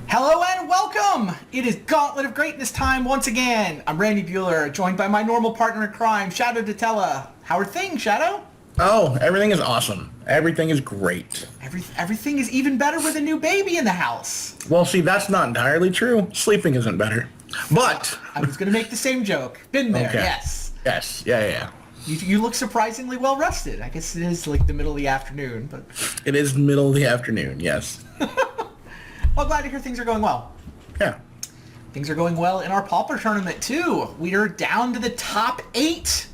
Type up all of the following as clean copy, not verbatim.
Hello and welcome! It is Gauntlet of Greatness time once again. I'm Randy Bueller, joined by my normal partner in crime, Shadow Datella. How are things, Shadow? Oh, everything is awesome. Everything is great. Everything is even better with a new baby in the house. Well, see, that's not entirely true. Sleeping isn't better. But, I was going to make the same joke. Been there, okay. yes. Yes, yeah. You look surprisingly well rested. I guess it is like the middle of the afternoon, but... It is middle of the afternoon, yes. Well, glad to hear things are going well. Yeah. Things are going well in our Pauper tournament, too. We are down to the top 8.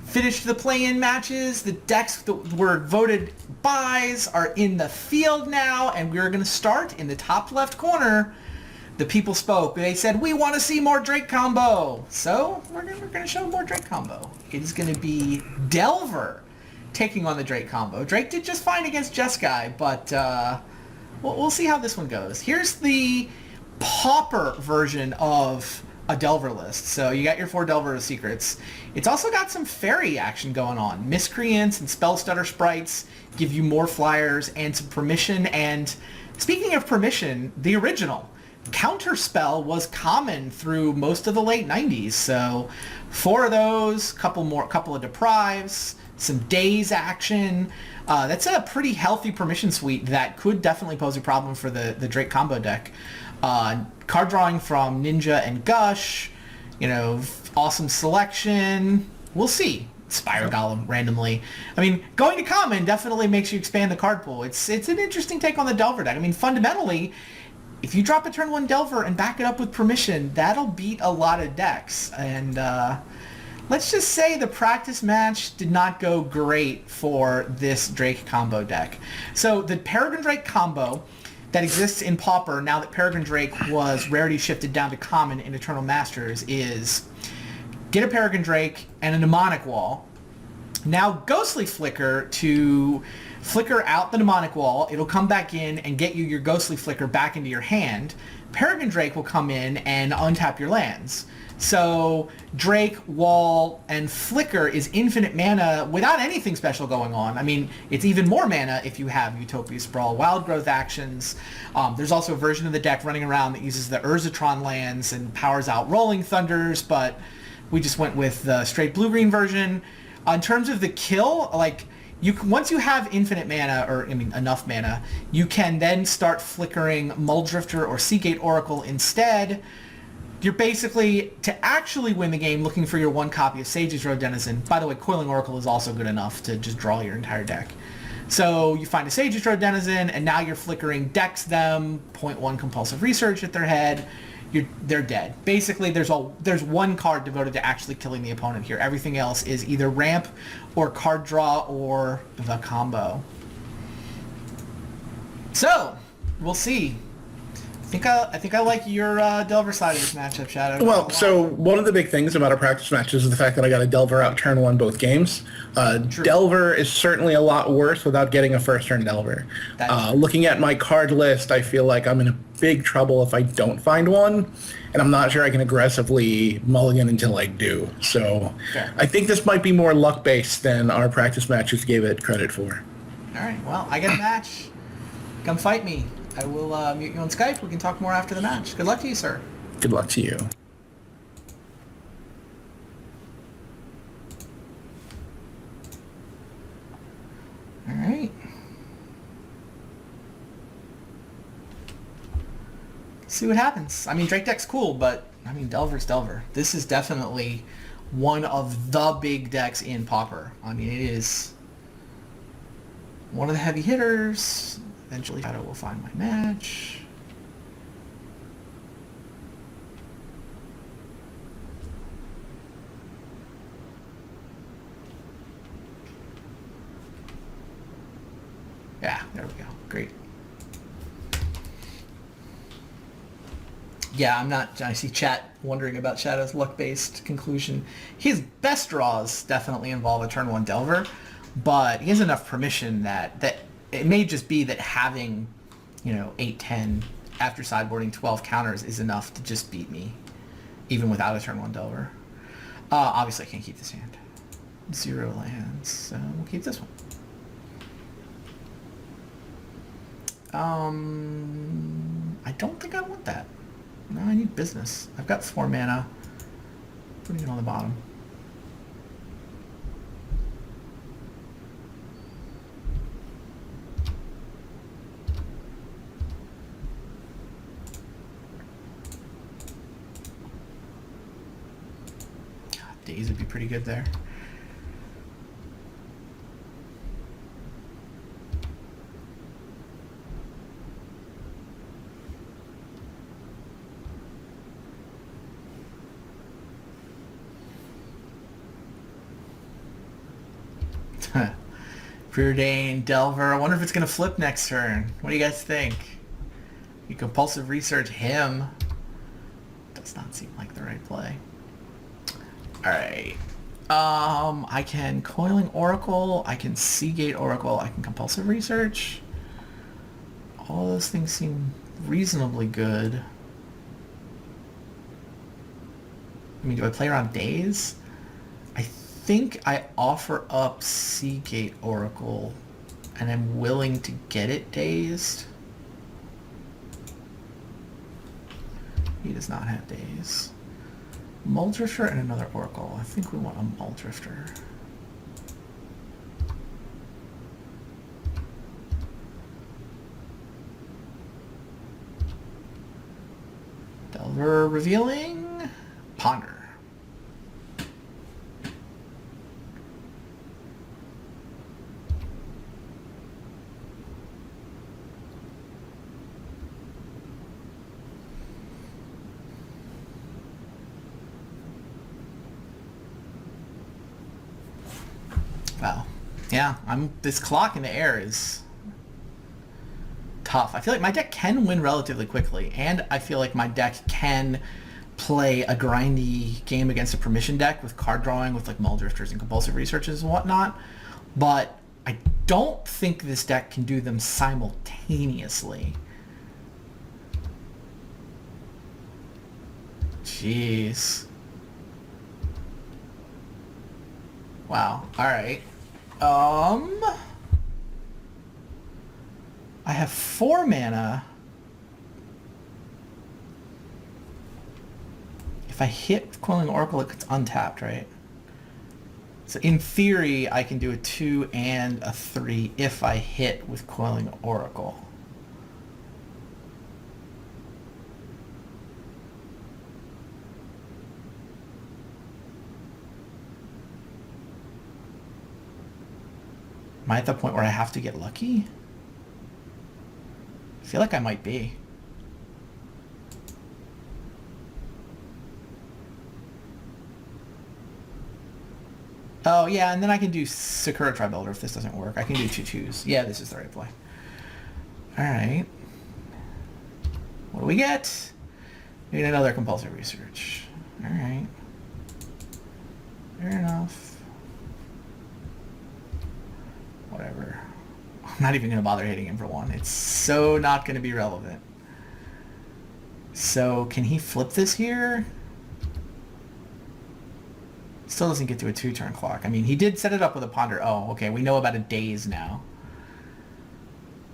Finished the play-in matches. The decks that were voted buys are in the field now, and we're going to start in the top left corner. The people spoke. They said, we want to see more Drake combo. So we're going to show more Drake combo. It is going to be Delver taking on the Drake combo. Drake did just fine against Jeskai, but we'll see how this one goes. Here's the Pauper version of a Delver list. So you got your 4 Delver secrets. It's also got some fairy action going on. Miscreants and Spell Stutter sprites give you more flyers and some permission. And speaking of permission, the original Counterspell was common through most of the late 90s. So 4 of those, couple of deprives, some days action. That's a pretty healthy permission suite that could definitely pose a problem for the Drake combo deck. Card drawing from Ninja and Gush, awesome selection. We'll see. Spire Golem randomly. I mean, going to common definitely makes you expand the card pool. It's an interesting take on the Delver deck. I mean, fundamentally, if you drop a turn 1 Delver and back it up with permission, that'll beat a lot of decks. And let's just say the practice match did not go great for this Drake combo deck. So the Peregrine Drake combo that exists in Pauper, now that Peregrine Drake was rarity shifted down to common in Eternal Masters, is get a Peregrine Drake and a Mnemonic Wall. Now Ghostly Flicker to flicker out the Mnemonic Wall. It'll come back in and get you your Ghostly Flicker back into your hand. Peregrine Drake will come in and untap your lands. So Drake, Wall, and Flicker is infinite mana without anything special going on. I mean, it's even more mana if you have Utopia Sprawl, Wild Growth actions. There's also a version of the deck running around that uses the Urzatron lands and powers out Rolling Thunders, but we just went with the straight blue-green version. In terms of the kill, once you have infinite mana, enough mana, you can then start flickering Muldrifter or Seagate Oracle instead. You're basically, to actually win the game, looking for your 1 copy of Sage's Road Denizen. By the way, Coiling Oracle is also good enough to just draw your entire deck. So you find a Sage's Road Denizen, and now you're flickering Dex them, 0.1 Compulsive Research at their head. They're dead. Basically, there's 1 card devoted to actually killing the opponent here. Everything else is either ramp or card draw or the combo. So, we'll see. I think I like your Delver side of this matchup, Shadow. Well, so one of the big things about our practice matches is the fact that I got a Delver out turn 1 both games. Delver is certainly a lot worse without getting a first turn Delver. Looking at my card list, I feel like I'm in a big trouble if I don't find one, and I'm not sure I can aggressively mulligan until I do. So I think this might be more luck-based than our practice matches gave it credit for. All right, well, I get a match. Come fight me. I will mute you on Skype. We can talk more after the match. Good luck to you, sir. Good luck to you. All right. See what happens. I mean, Drake deck's cool, but, Delver's Delver. This is definitely one of the big decks in Pauper. I mean, it is one of the heavy hitters. Eventually, Shadow will find my match. Yeah, there we go. Great. Yeah, I see chat wondering about Shadow's luck-based conclusion. His best draws definitely involve a turn 1 Delver, but he has enough permission that it may just be that having, 8-10 after sideboarding 12 counters is enough to just beat me, even without a turn 1 Delver. Obviously I can't keep this hand. 0 lands, so we'll keep this one. I don't think I want that. No, I need business. I've got 4 mana. Putting it on the bottom. Days would be pretty good there. Preordained, Delver. I wonder if it's going to flip next turn. What do you guys think? You compulsive research him. Does not seem like the right play. Alright. I can Coiling Oracle, I can Seagate Oracle, I can compulsive research. All those things seem reasonably good. I mean, do I play around Days? I think I offer up Seagate Oracle and I'm willing to get it Dazed. He does not have Daze. Muldrifter and another Oracle. I think we want a Muldrifter. Delver revealing. Ponder. Wow. Yeah, this clock in the air is tough. I feel like my deck can win relatively quickly, and I feel like my deck can play a grindy game against a permission deck with card drawing, with like Muldrifters and compulsive researches and whatnot, but I don't think this deck can do them simultaneously. Jeez. Wow. Alright. I have 4 mana. If I hit Coiling Oracle, it's untapped, right? So in theory, I can do a 2 and a 3 if I hit with Coiling Oracle. Am I at the point where I have to get lucky? I feel like I might be. Oh, yeah, and then I can do Sakura Tribuilder if this doesn't work. I can do 2/2s. Yeah, this is the right play. Alright. What do we get? We get another compulsive research. Alright. Fair enough. Whatever. I'm not even going to bother hitting him for 1. It's so not going to be relevant. So, can he flip this here? Still doesn't get to a 2-turn clock. I mean, he did set it up with a Ponder. Oh, okay. We know about a Daze now.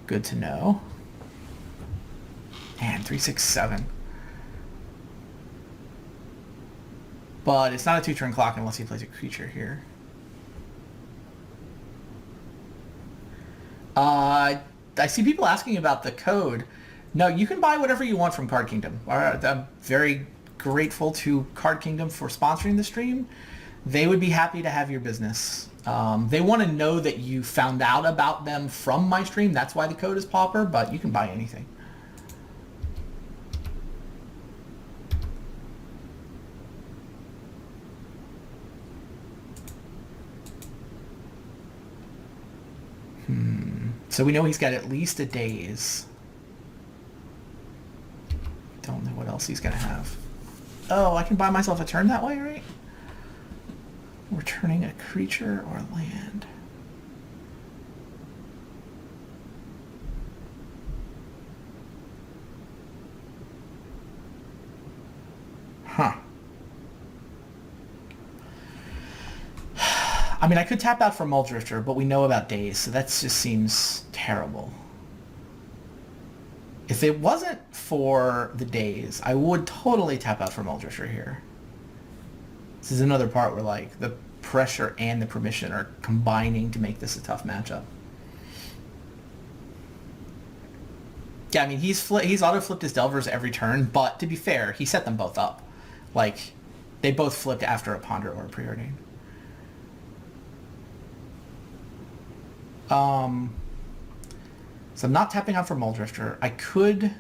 Good to know. Man, 3, 6, 7. But it's not a 2-turn clock unless he plays a creature here. I see people asking about the code. No, you can buy whatever you want from Card Kingdom. I'm very grateful to Card Kingdom for sponsoring the stream. They would be happy to have your business. They want to know that you found out about them from my stream. That's why the code is Pauper, but you can buy anything. So we know he's got at least a Daze. Don't know what else he's going to have. Oh, I can buy myself a turn that way, right? Returning a creature or land. Huh. I mean, I could tap out for Muldrifter, but we know about Daze, so that just seems terrible. If it wasn't for the days, I would totally tap out for Muldrifter here. This is another part where like the pressure and the permission are combining to make this a tough matchup. Yeah, I mean, he's auto-flipped his Delvers every turn, but to be fair, he set them both up. Like, they both flipped after a Ponder or a Preordain. So I'm not tapping out for Muldrifter. I could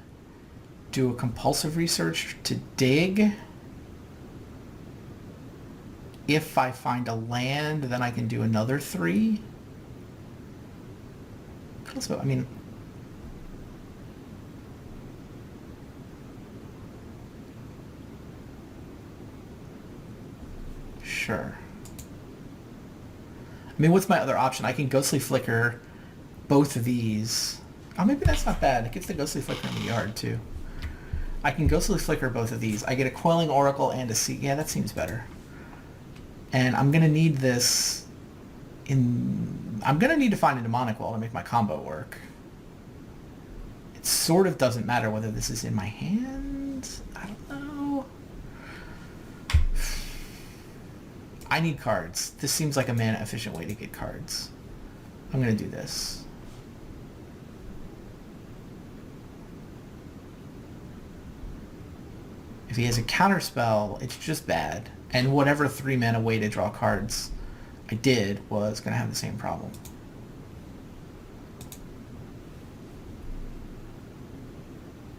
do a compulsive research to dig. If I find a land, then I can do another 3. Also, I mean... Sure. I mean, what's my other option? I can Ghostly Flicker both of these. Oh, maybe that's not bad. It gets the Ghostly Flicker in the yard, too. I can Ghostly Flicker both of these. I get a Coiling Oracle and a Sea. Yeah, that seems better. And I'm going to need this in... I'm going to need to find a Demonic Wall to make my combo work. It sort of doesn't matter whether this is in my hand. I don't know. I need cards. This seems like a mana-efficient way to get cards. I'm going to do this. If he has a counterspell, it's just bad. And whatever 3-mana way to draw cards I did was going to have the same problem.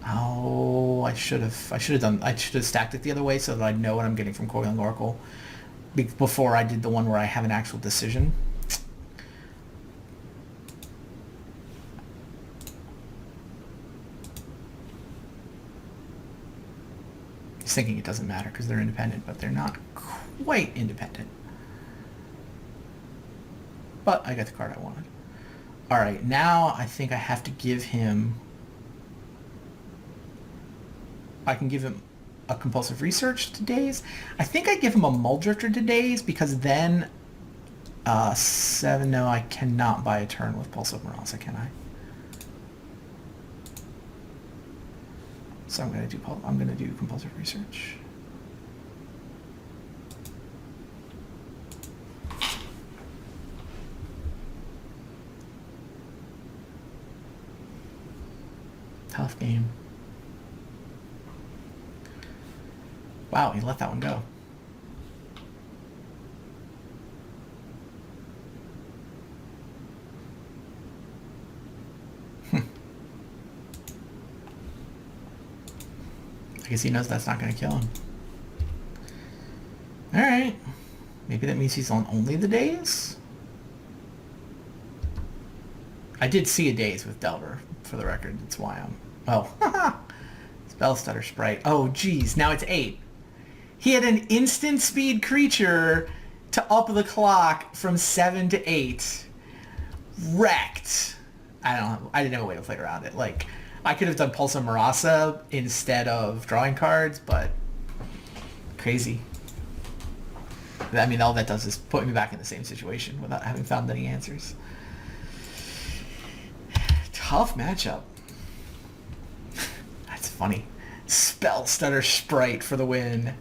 Oh, I should have stacked it the other way so that I know what I'm getting from Coiling Oracle before I did the one where I have an actual decision. He's thinking it doesn't matter because they're independent, but they're not quite independent. But I got the card I wanted. All right, now I think I have to give him... I can give him a Compulsive Research to Daze. I think I give him a Muldrifter to Daze because then... 7, no, I cannot buy a turn with Pulse of Morasa, can I? So I'm gonna do Compulsive Research. Tough game. Wow, he let that one go. I guess he knows that's not going to kill him. Alright. Maybe that means he's on only the Daze? I did see a Daze with Delver, for the record. That's why I'm... Oh, Spell Stutter Sprite. Oh, geez. Now it's 8. He had an instant speed creature to up the clock from 7 to 8. Wrecked. I didn't have a way to play around it. Like... I could have done Pulse of Marasa instead of drawing cards, but crazy. I mean, all that does is put me back in the same situation without having found any answers. Tough matchup. That's funny. Spell Stutter Sprite for the win.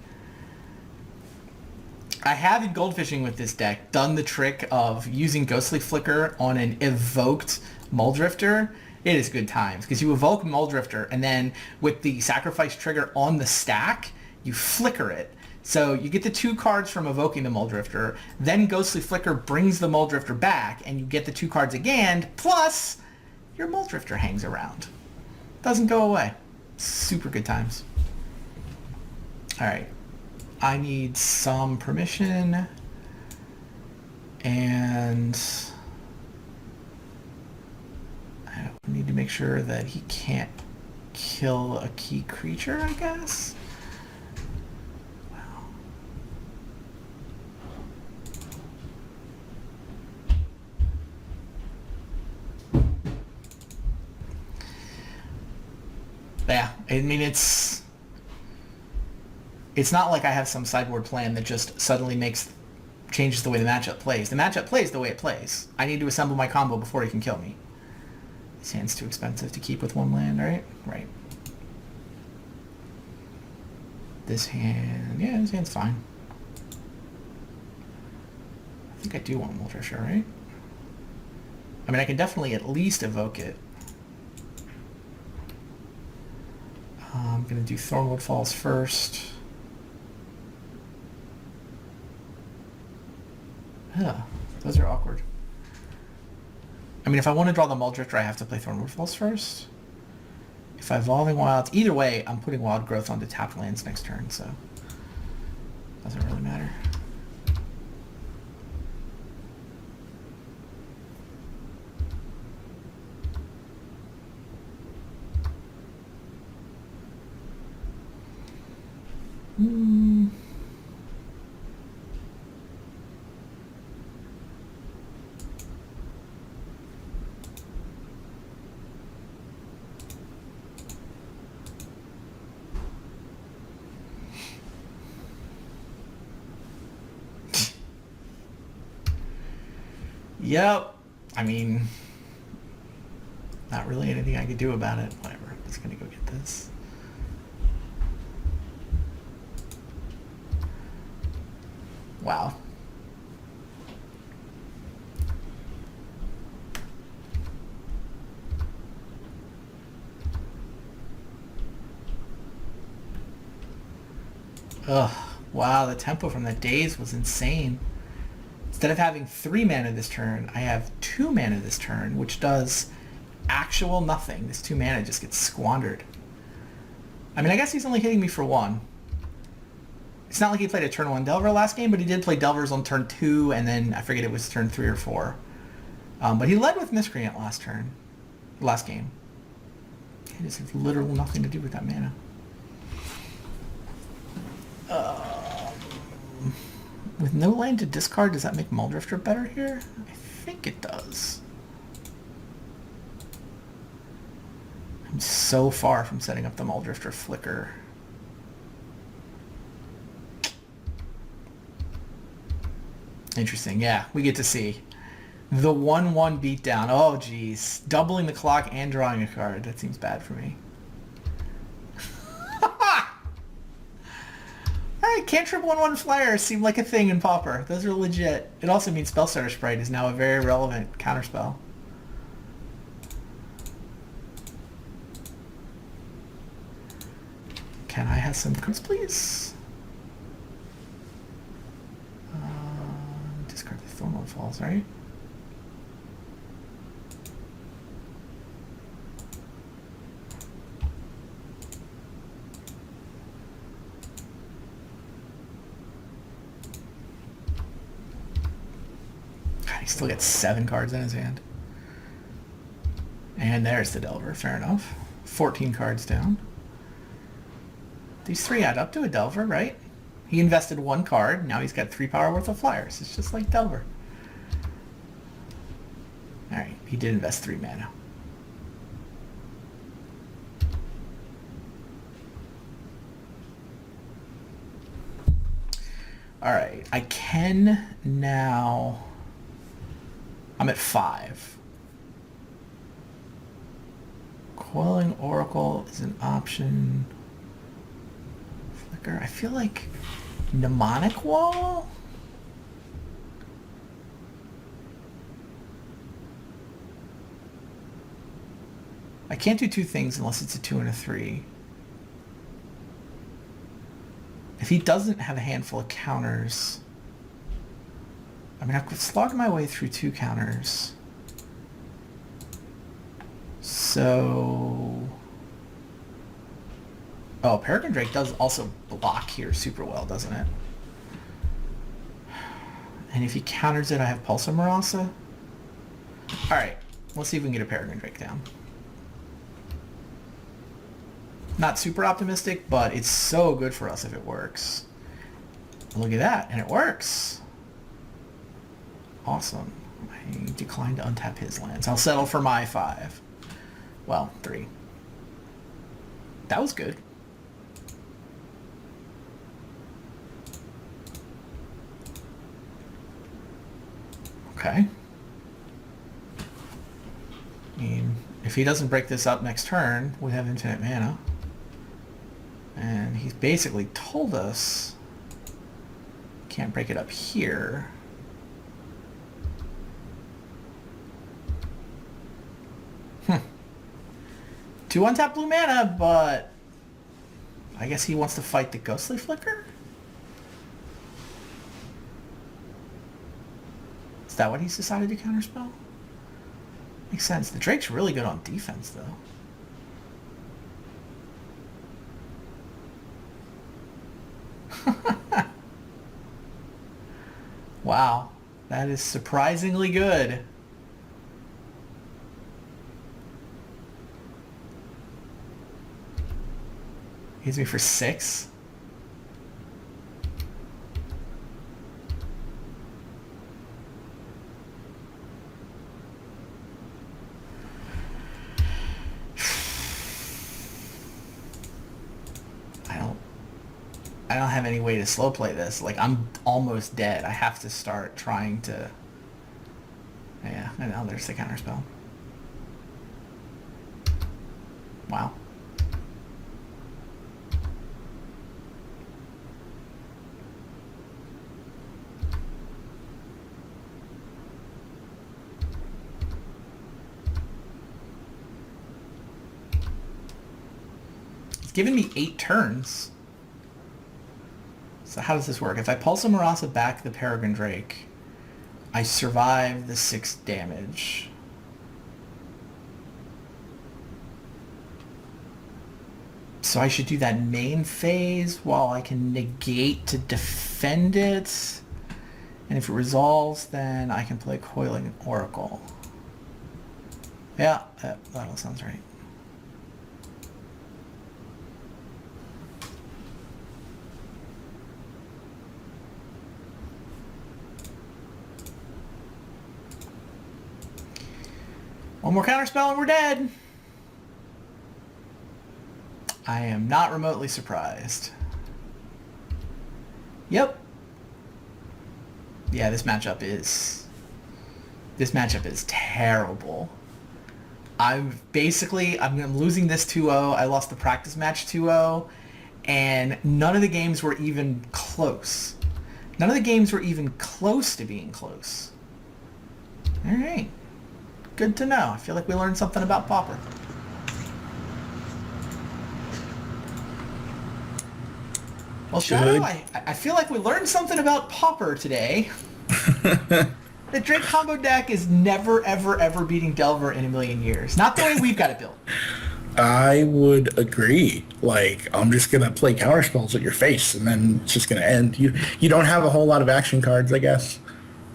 I have in Goldfishing with this deck done the trick of using Ghostly Flicker on an evoked Muldrifter. It is good times because you evoke Muldrifter and then with the sacrifice trigger on the stack, you flicker it. So you get the 2 cards from evoking the Muldrifter, then Ghostly Flicker brings the Muldrifter back and you get the 2 cards again, plus your Muldrifter hangs around. Doesn't go away. Super good times. Alright. I need some permission and... I need to make sure that he can't kill a key creature, I guess? Wow. Yeah, I mean, it's not like I have some sideboard plan that just suddenly changes the way the matchup plays. The matchup plays the way it plays. I need to assemble my combo before he can kill me. This hand's too expensive to keep with one land, right? Right. This hand... Yeah, this hand's fine. I think I do want Muldrisher, right? I mean, I can definitely at least evoke it. I'm going to do Thornwood Falls first. Yeah, those are awkward. I mean, if I want to draw the Muldrifter, I have to play Thornwood Falls first. If I Evolving Wilds... Either way, I'm putting Wild Growth onto tapped lands next turn, so... Doesn't really matter. Yep. I mean, not really anything I could do about it. Whatever. I'm just gonna go get this. Wow. Ugh. Wow, the tempo from the days was insane. Instead of having 3 mana this turn, I have 2 mana this turn, which does actual nothing. This 2 mana just gets squandered. I mean, I guess he's only hitting me for 1. It's not like he played a turn 1 Delver last game, but he did play Delvers on turn 2, and then I forget it was turn 3 or 4. But he led with Miscreant last game. It has literally nothing to do with that mana. With no land to discard, does that make Muldrifter better here? I think it does. I'm so far from setting up the Muldrifter Flicker. Interesting, yeah, we get to see. The 1/1 beatdown. Oh, geez. Doubling the clock and drawing a card. That seems bad for me. Alright, cantrip 1/1 flyers seem like a thing in Pauper. Those are legit. It also means Spellstarter Sprite is now a very relevant counterspell. Can I have some cards, please? Discard the Thornwood Falls, right? God, he still gets 7 cards in his hand. And there's the Delver, fair enough. 14 cards down. These 3 add up to a Delver, right? He invested 1 card, now he's got 3 power worth of flyers. It's just like Delver. Alright, he did invest 3 mana. Alright, I can now... I'm at 5. Coiling Oracle is an option. Flicker, I feel like Mnemonic Wall? I can't do 2 things unless it's a 2 and a 3. If he doesn't have a handful of counters... I mean, I've slogged my way through 2 counters. So... Oh, Peregrine Drake does also block here super well, doesn't it? And if he counters it, I have Pulsar Marasa. Alright, let's see if we can get a Peregrine Drake down. Not super optimistic, but it's so good for us if it works. Look at that, and it works. Awesome. I decline to untap his lands. I'll settle for my 5. Well, 3. That was good. Okay. I mean, If he doesn't break this up next turn, we have infinite mana. And he's basically told us can't break it up here. Two untapped blue mana, but I guess he wants to fight the Ghostly Flicker? Is that what he's decided to counterspell? Makes sense. The Drake's really good on defense, though. Wow. That is surprisingly good. Hits me for 6. I don't have any way to slow play this. Like, I'm almost dead. I have to start trying to... Yeah, and now there's the counterspell. Wow. It's given me 8 turns. So how does this work? If I Pulse of Marasa back the Peregrine Drake, I survive the 6 damage. So I should do that main phase while I can negate to defend it. And if it resolves, then I can play Coiling Oracle. Yeah, that all sounds right. One more counterspell and we're dead. I am not remotely surprised. Yep. Yeah, this matchup is terrible. I'm losing this 2-0. I lost the practice match 2-0, and none of the games were even close. None of the games were even close to being close. All right. Good to know. I feel like we learned something about Pauper. Well, Shadow, I feel like we learned something about Pauper today. The Drake combo deck is never, ever, ever beating Delver in a million years. Not the way we've got it built. I would agree. Like, I'm just going to play counterspells at your face, and then it's just going to end. You don't have a whole lot of action cards, I guess.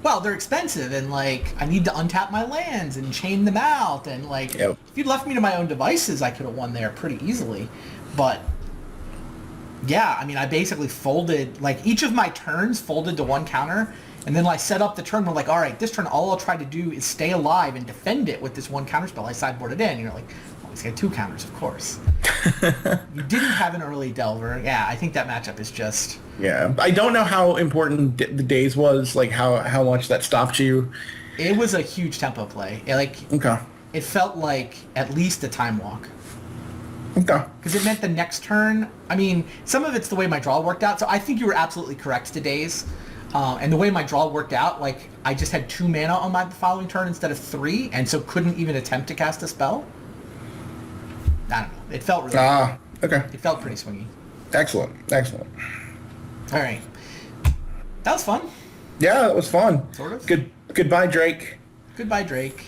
Well, they're expensive, and, like, I need to untap my lands and chain them out, and, like, Yep. If you'd left me to my own devices, I could have won there pretty easily. But, yeah, I mean, I basically folded, like, each of my turns folded to one counter, and then I set up the turn, we're like, all right, this turn, all I'll try to do is stay alive and defend it with this one counterspell. I sideboarded in, and you're like, oh, he's got 2 counters, of course. You didn't have an early Delver. Yeah, I think that matchup is just... Yeah, I don't know how important the days was, like how much that stopped you. It was a huge tempo play. Okay. It felt like at least a time walk. Okay. Because it meant the next turn, I mean, some of it's the way my draw worked out, so I think you were absolutely correct to days. And the way my draw worked out, like, I just had 2 mana on my following turn instead of 3, and so couldn't even attempt to cast a spell. I don't know. It felt really okay. It felt pretty swingy. Excellent. All right. That was fun. Yeah, that was fun. Sort of. Goodbye, Drake. Goodbye, Drake.